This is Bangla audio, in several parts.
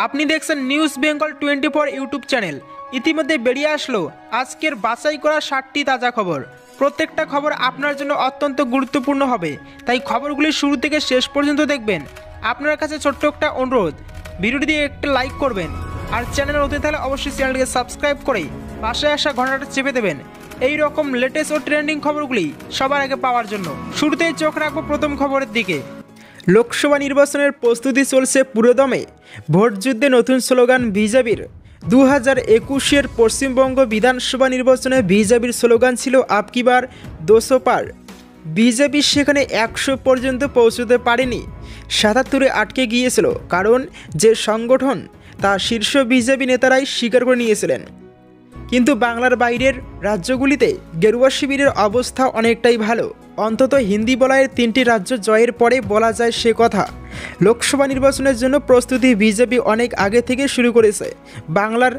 আপনি দেখছেন নিউজ বেঙ্গল 24 ইউটিউব চ্যানেল। ইতিমধ্যে বেরিয়ে আসলো আজকের বাছাই করা 60টি তাজা খবর। প্রত্যেকটা খবর আপনার জন্য অত্যন্ত গুরুত্বপূর্ণ হবে, তাই খবরগুলি শুরু থেকে শেষ পর্যন্ত দেখবেন। আপনার কাছে ছোট্ট একটা অনুরোধ, ভিডিওটি দিয়ে একটা লাইক করবেন, আর চ্যানেল নতুন থাকলে অবশ্যই চ্যানেলটিকে সাবস্ক্রাইব করে পাশে আসা ঘন্টাটা চেপে দেবেন এই রকম লেটেস্ট ও ট্রেন্ডিং খবরগুলি সবার আগে পাওয়ার জন্য। শুরুতেই চোখ রাখবো প্রথম খবরের দিকে। লোকসভা নির্বাচনের প্রস্তুতি চলছে পুরোদমে। ভোটযুদ্ধে নতুন স্লোগান বিজেপির। 2021-এর পশ্চিমবঙ্গ বিধানসভা নির্বাচনে বিজেপির স্লোগান ছিল আপকি বার 200 পার। বিজেপি সেখানে 100 পর্যন্ত পৌঁছতে পারেনি, 77-এ আটকে গিয়েছিল, কারণ যে সংগঠন তা শীর্ষ বিজেপি নেতারাই স্বীকার করে নিয়েছিলেন। কিন্তু বাংলার বাইরের রাজ্যগুলিতে গেরুয়া শিবিরের অবস্থা অনেকটাই ভালো। অন্তত হিন্দি বলয়ের 3টি রাজ্য জয়ের পরে বলা যায় সে কথা। লোকসভা নির্বাচনের জন্য প্রস্তুতি বিজেপি অনেক আগে থেকে শুরু করেছে। বাংলার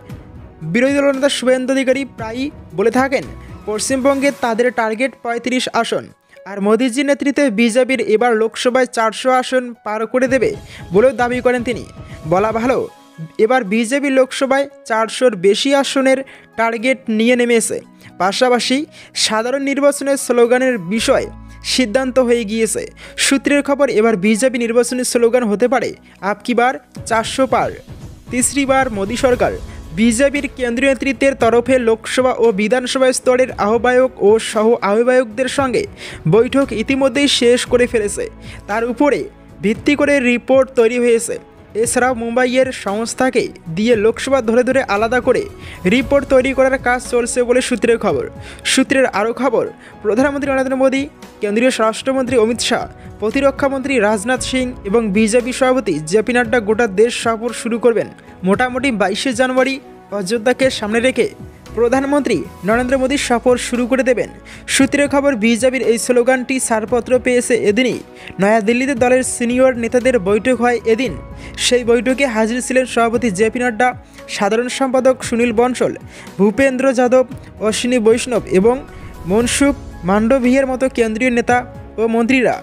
বিরোধী দলনেতা শুভেন্দু অধিকারী প্রায়ই বলে থাকেন পশ্চিমবঙ্গে তাদের টার্গেট 35 আসন, আর মোদিজির নেতৃত্বে বিজেপির এবার লোকসভায় 400 আসন পার করে দেবে বলেও দাবি করেন তিনি। বলা ভালো, এবার বিজেপি লোকসভায় 400-র বেশি আসনের টার্গেট নিয়ে নেমেছে। পাশাপাশি সাধারণ নির্বাচনের স্লোগানের বিষয় সিদ্ধান্ত হয়ে গিয়েছে। সূত্রের খবর, এবার বিজেপি নির্বাচনের স্লোগান হতে পারে আপকি বার 400 পার, তিসরি বার মোদী সরকার। বিজেপির কেন্দ্রীয় নেতৃত্বের তরফে লোকসভা ও বিধানসভা স্তরের আহ্বায়ক ও সহ আহ্বায়কদের সঙ্গে বৈঠক ইতিমধ্যেই শেষ করে ফেলেছে। তার উপরে ভিত্তি করে রিপোর্ট তৈরি হয়েছে। এছাড়াও মুম্বাইয়ের সংস্থাকে দিয়ে লোকসভা ধরে ধরে আলাদা করে রিপোর্ট তৈরি করার কাজ চলছে বলে সূত্রের খবর। সূত্রের আরও খবর, প্রধানমন্ত্রী নরেন্দ্র মোদী, কেন্দ্রীয় স্বরাষ্ট্রমন্ত্রী অমিত শাহ, প্রতিরক্ষামন্ত্রী রাজনাথ সিং এবং বিজেপি সভাপতি জেপি নাড্ডা গোটা দেশ সফর শুরু করবেন। মোটামুটি 22শে জানুয়ারি অযোধ্যাকে সামনে রেখে প্রধানমন্ত্রী নরেন্দ্র মোদী সফর শুরু করে দেবেন। সূত্রের খবর, বিজেপির এই স্লোগানটি ছাড়পত্র পেয়েছে এদিনই। নয়াদিল্লিতে দলের সিনিয়র নেতাদের বৈঠক হয় এদিন। সেই বৈঠকে হাজির ছিলেন সভাপতি জেপি নাড্ডা, সাধারণ সম্পাদক সুনীল বনসল, ভূপেন্দ্র যাদব, অশ্বিনী বৈষ্ণব এবং মনসুখ মান্ডভিয়ার মতো কেন্দ্রীয় নেতা ও মন্ত্রীরা।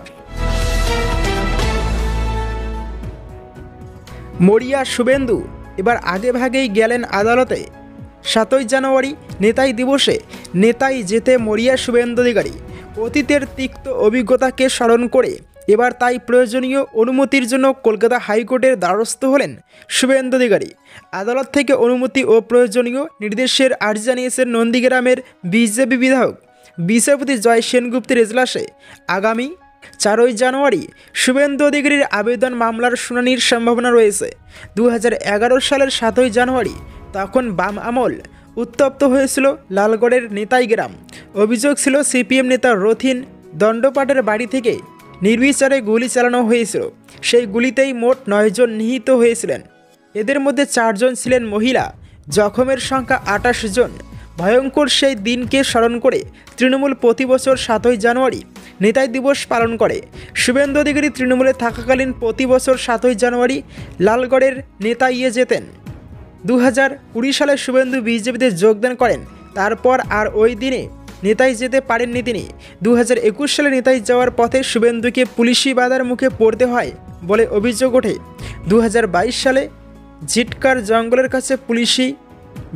মরিয়া শুভেন্দু এবার আগেভাগেই গেলেন আদালতে। 7ই জানুয়ারি নেতাই দিবসে নেতাই যেতে মরিয়া শুভেন্দু অধিকারী। অতীতের তিক্ত অভিজ্ঞতাকে স্মরণ করে এবার তাই প্রয়োজনীয় অনুমতির জন্য কলকাতা হাইকোর্টের দ্বারস্থ হলেন শুভেন্দু অধিকারী। আদালত থেকে অনুমতি ও প্রয়োজনীয় নির্দেশের আর্জি জানিয়েছেন নন্দীগ্রামের বিজেপি বিধায়ক বিচারপতি জয় সেনগুপ্তের এজলাসে। আগামী 4ই জানুয়ারি শুভেন্দু অধিকারীর আবেদন মামলার শুনানির সম্ভাবনা রয়েছে। 2011 সালের 7ই জানুয়ারি তখন বাম আমল উত্তপ্ত হয়েছিল লালগড়ের নেতাই গ্রাম। অভিযোগ ছিল সিপিএম নেতা রথিন দণ্ডপাটের বাড়ি থেকে নির্বিচারে গুলি চালানো হয়েছিল। সেই গুলিতেই মোট 9 জন নিহত হয়েছিলেন। এদের মধ্যে 4 জন ছিলেন মহিলা। জখমের সংখ্যা 28 জন। ভয়ঙ্কর সেই দিনকে স্মরণ করে তৃণমূল প্রতি বছর 7ই জানুয়ারি নেতাই দিবস পালন করে। শুভেন্দু অধিকারী তৃণমূলে থাকাকালীন প্রতি বছর 7ই জানুয়ারি লালগড়ের নেতাইয়ে যেতেন। 2020 সালে শুভেন্দু বিজেপিতে যোগদান করেন। তারপর আর ওই দিনে নেতাই যেতে পারেননি তিনি। 2021 সালে নেতাই যাওয়ার পথে শুভেন্দুকে পুলিশি বাধার মুখে পড়তে হয় বলে অভিযোগ ওঠে। 2022 সালে জিটকার জঙ্গলের কাছে পুলিশি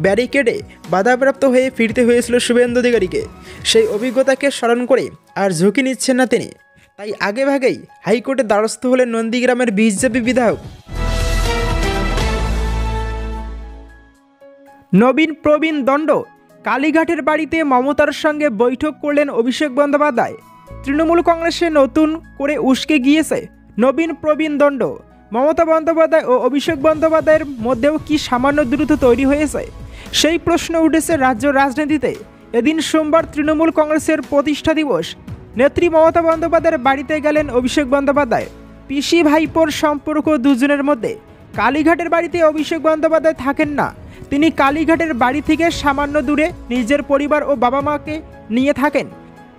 ব্যারিকেডে বাধাপ্রাপ্ত হয়ে ফিরতে হয়েছিল শুভেন্দু অধিকারীকে। সেই অভিজ্ঞতাকে স্মরণ করে আর ঝুঁকি নিচ্ছেন না তিনি, তাই আগেভাগেই হাইকোর্টের দ্বারস্থ হলেন নন্দীগ্রামের বিজেপি বিধায়ক। নবীন প্রবীণ দণ্ড। কালীঘাটের বাড়িতে মমতার সঙ্গে বৈঠক করলেন অভিষেক বন্দ্যোপাধ্যায়। তৃণমূল কংগ্রেসে নতুন করে উস্কে গিয়েছে নবীন প্রবীণ দণ্ড। মমতা বন্দ্যোপাধ্যায় ও অভিষেক বন্দ্যোপাধ্যায়ের মধ্যেও কি সামান্য দূরত্ব তৈরি হয়েছে, সেই প্রশ্ন উঠেছে রাজ্য রাজনীতিতে। এদিন সোমবার তৃণমূল কংগ্রেসের প্রতিষ্ঠা দিবস। নেত্রী মমতা বন্দ্যোপাধ্যায়ের বাড়িতে গেলেন অভিষেক বন্দ্যোপাধ্যায়। পিসি ভাইপোর সম্পর্ক দুজনের মধ্যে। কালীঘাটের বাড়িতে অভিষেক বন্দ্যোপাধ্যায় থাকেন না, তিনি কালীঘাটের বাড়ি থেকে সামান্য দূরে নিজের পরিবার ও বাবা মাকে নিয়ে থাকেন।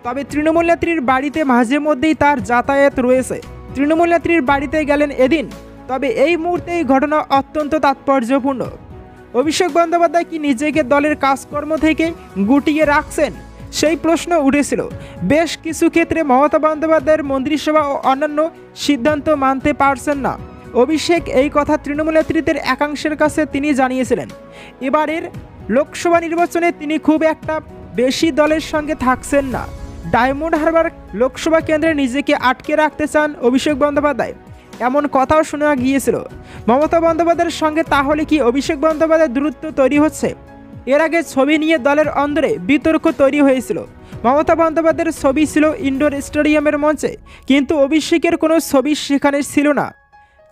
তবে তৃণমূল নেত্রীর বাড়িতে মাঝে মধ্যেই তার যাতায়াত রয়েছে। তৃণমূল নেত্রীর বাড়িতে গেলেন এদিন। তবে এই মুহূর্তে এই ঘটনা অত্যন্ত তাৎপর্যপূর্ণ। অভিষেক বন্দ্যোপাধ্যায় কি নিজেকে দলের কাজকর্ম থেকে গুটিয়ে রাখছেন, সেই প্রশ্ন উঠেছিল। বেশ কিছু ক্ষেত্রে মমতা বন্দ্যোপাধ্যায়ের মন্ত্রিসভা ও অন্যান্য সিদ্ধান্ত মানতে পারছেন না। অভিষেক এই কথা তৃণমূল নেতৃত্বের একাংশের কাছে তিনি জানিয়েছিলেন। এবারের লোকসভা নির্বাচনে তিনি খুব একটা বেশি দলের সঙ্গে থাকছেন না। ডায়মন্ড হারবার লোকসভা কেন্দ্রে নিজেকে আটকে রাখতে চান অভিষেক বন্দ্যোপাধ্যায়, এমন কথাও শোনা গিয়েছিল মমতা বন্দ্যোপাধ্যায়ের সঙ্গে। তাহলে কি অভিষেক বন্দ্যোপাধ্যায়ের দূরত্ব তৈরি হচ্ছে? এর আগে ছবি নিয়ে দলের অন্দরে বিতর্ক তৈরি হয়েছিল। মমতা বন্দ্যোপাধ্যায়ের ছবি ছিল ইনডোর স্টেডিয়ামের মঞ্চে, কিন্তু অভিষেকের কোনো ছবি সেখানে ছিল না।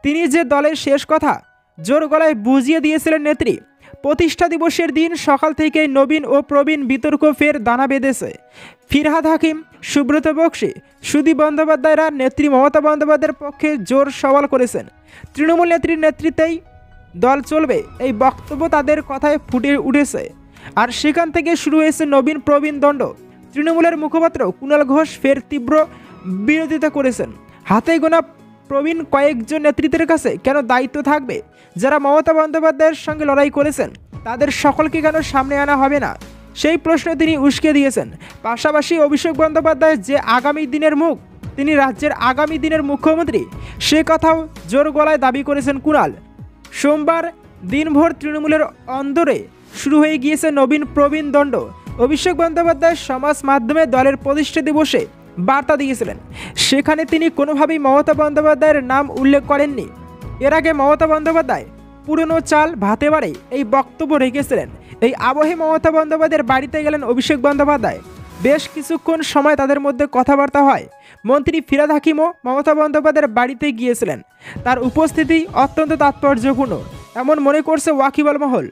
তিনি যে দলের শেষ কথা জোর গলায় বুঝিয়ে দিয়েছিলেন নেত্রী। প্রতিষ্ঠা দিবসের দিন সকাল থেকেই নবীন ও প্রবীণ বিতর্ক ফের দানা বেঁধেছে। ফিরহাদ হাকিম, সুব্রত বক্সী, সুদীপ বন্দ্যোপাধ্যায়রা নেত্রী মমতা বন্দ্যোপাধ্যায়ের পক্ষে জোর সওয়াল করেছেন। তৃণমূল নেত্রীর নেতৃত্বেই দল চলবে, এই বক্তব্য তাদের কথায় ফুটে উঠেছে। আর সেখান থেকে শুরু হয়েছে নবীন প্রবীণ দ্বন্দ্ব। তৃণমূলের মুখপাত্র কুণাল ঘোষ ফের তীব্র বিরোধিতা করেছেন। হাতে গোনা প্রবীণ কয়েকজন নেতৃত্বের কাছে কেন দায়িত্ব থাকবে? যারা মমতা বন্দ্যোপাধ্যায়ের সঙ্গে লড়াই করেছেন তাদের সকলকে কেন সামনে আনা হবে না, সেই প্রশ্ন তিনি উস্কে দিয়েছেন। পাশাপাশি অভিষেক বন্দ্যোপাধ্যায় যে আগামী দিনের মুখ, তিনি রাজ্যের আগামী দিনের মুখ্যমন্ত্রী, সে কথাও জোর গলায় দাবি করেছেন কুণাল। সোমবার দিনভর তৃণমূলের অন্দরে শুরু হয়ে গিয়েছে নবীন প্রবীণ দ্বন্দ্ব। অভিষেক বন্দ্যোপাধ্যায় সমাজ মাধ্যমে দলের প্রতিষ্ঠা দিবসে বার্তা দিয়েছিলেন। সেখানে তিনি কোনোভাবেই মমতা বন্দ্যোপাধ্যায়ের নাম উল্লেখ করেননি। এর আগে মমতা বন্দ্যোপাধ্যায় পুরনো চাল ভাতে বাড়ে এই বক্তব্য রেখেছিলেন। এই আবহে মমতা বন্দ্যোপাধ্যায়ের বাড়িতে গেলেন অভিষেক বন্দ্যোপাধ্যায়। বেশ কিছুক্ষণ সময় তাদের মধ্যে কথাবার্তা হয়। মন্ত্রী ফিরহাদ হাকিমও মমতা বন্দ্যোপাধ্যায়ের বাড়িতে গিয়েছিলেন। তার উপস্থিতি অত্যন্ত তাৎপর্যপূর্ণ এমন মনে করছে ওয়াকিবহাল মহল।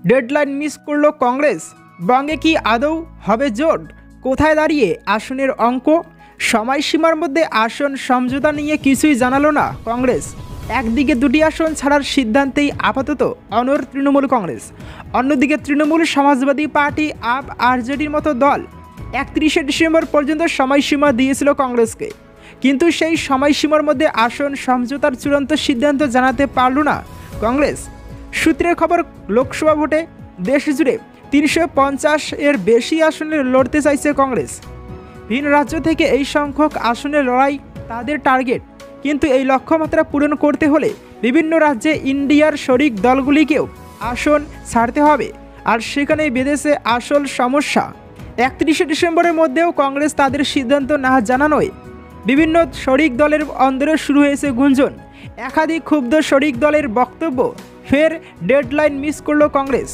ডেডলাইন মিস করল কংগ্রেস, বঙ্গে কি আদৌ হবে জোট? কোথায় দাঁড়িয়ে আসনের অঙ্ক? সময়সীমার মধ্যে আসন সমঝোতা নিয়ে কিছুই জানালো না কংগ্রেস। একদিকে দুটি আসন ছাড়ার সিদ্ধান্তেই আপাতত অনড় তৃণমূল কংগ্রেস, অন্যদিকে তৃণমূল সমাজবাদী পার্টি, আপ, আরজেডির মতো দল 31শে ডিসেম্বর পর্যন্ত সময়সীমা দিয়েছিল কংগ্রেসকে। কিন্তু সেই সময়সীমার মধ্যে আসন সমঝোতার চূড়ান্ত সিদ্ধান্ত জানাতে পারল না কংগ্রেস। সূত্রের খবর, লোকসভা ভোটে দেশ জুড়ে 350 এর বেশি আসনে লড়তে চাইছে কংগ্রেস। ভিন রাজ্য থেকে এই সংখ্যক আসনে লড়াই তাদের টার্গেট। কিন্তু এই লক্ষ্যমাত্রা পূরণ করতে হলে বিভিন্ন রাজ্যে ইন্ডিয়ার শরিক দলগুলিকেও আসন ছাড়তে হবে। আর সেখানেই বেঁধেছে আসল সমস্যা। 31শে ডিসেম্বরের মধ্যেও কংগ্রেস তাদের সিদ্ধান্ত না জানানোয় বিভিন্ন শরিক দলের অন্দরে শুরু হয়েছে গুঞ্জন। একাধিক ক্ষুব্ধ শরিক দলের বক্তব্য, ফের ডেডলাইন মিস করল কংগ্রেস।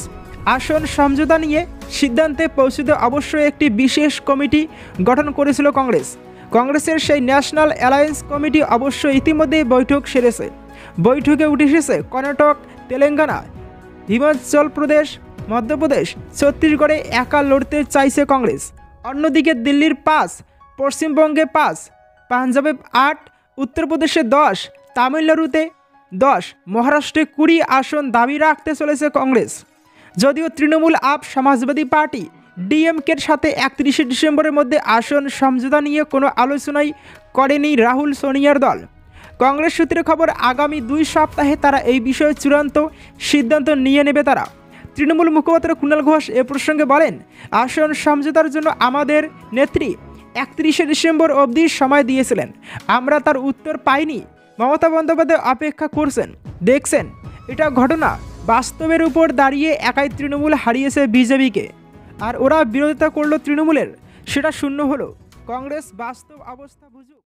আসন সমঝোতা নিয়ে সিদ্ধান্তে পৌঁছতে অবশ্যই একটি বিশেষ কমিটি গঠন করেছিল কংগ্রেস। কংগ্রেসের সেই ন্যাশনাল অ্যালায়েন্স কমিটি অবশ্য ইতিমধ্যেই বৈঠক সেরেছে। বৈঠকে উঠে এসেছে কর্ণাটক, তেলেঙ্গানা, হিমাচল প্রদেশ, মধ্যপ্রদেশ, ছত্তিশগড়ে একা লড়তে চাইছে কংগ্রেস। অন্যদিকে দিল্লির 5, পশ্চিমবঙ্গে 5, পাঞ্জাবে 8, উত্তরপ্রদেশে 10, তামিলনাড়ুতে 10, মহারাষ্ট্রে 20 আসন দাবি রাখতে চলেছে কংগ্রেস। যদিও তৃণমূল, আপ, সমাজবাদী পার্টি, ডিএমকের সাথে 31শে ডিসেম্বরের মধ্যে আসন সমঝোতা নিয়ে কোনো আলোচনাই করেনি রাহুল সোনিয়ার দল। কংগ্রেস সূত্রে খবর, আগামী 2 সপ্তাহে তারা এই বিষয়ে চূড়ান্ত সিদ্ধান্ত নিয়ে নেবে তারা। তৃণমূল মুখপাত্র কুণাল ঘোষ এ প্রসঙ্গে বলেন, আসন সমঝোতার জন্য আমাদের নেত্রী 31শে ডিসেম্বর অবধি সময় দিয়েছিলেন। আমরা তার উত্তর পাইনি। মমতা বন্দ্যোপাধ্যায় অপেক্ষা করছেন, দেখছেন। এটা ঘটনা, বাস্তবের উপর দাঁড়িয়ে একাই তৃণমূল হারিয়েছে বিজেপিকে। আর ওরা বিরোধিতা করলো তৃণমূলের, সেটা শূন্য হলো। কংগ্রেস বাস্তব অবস্থা বুঝুক।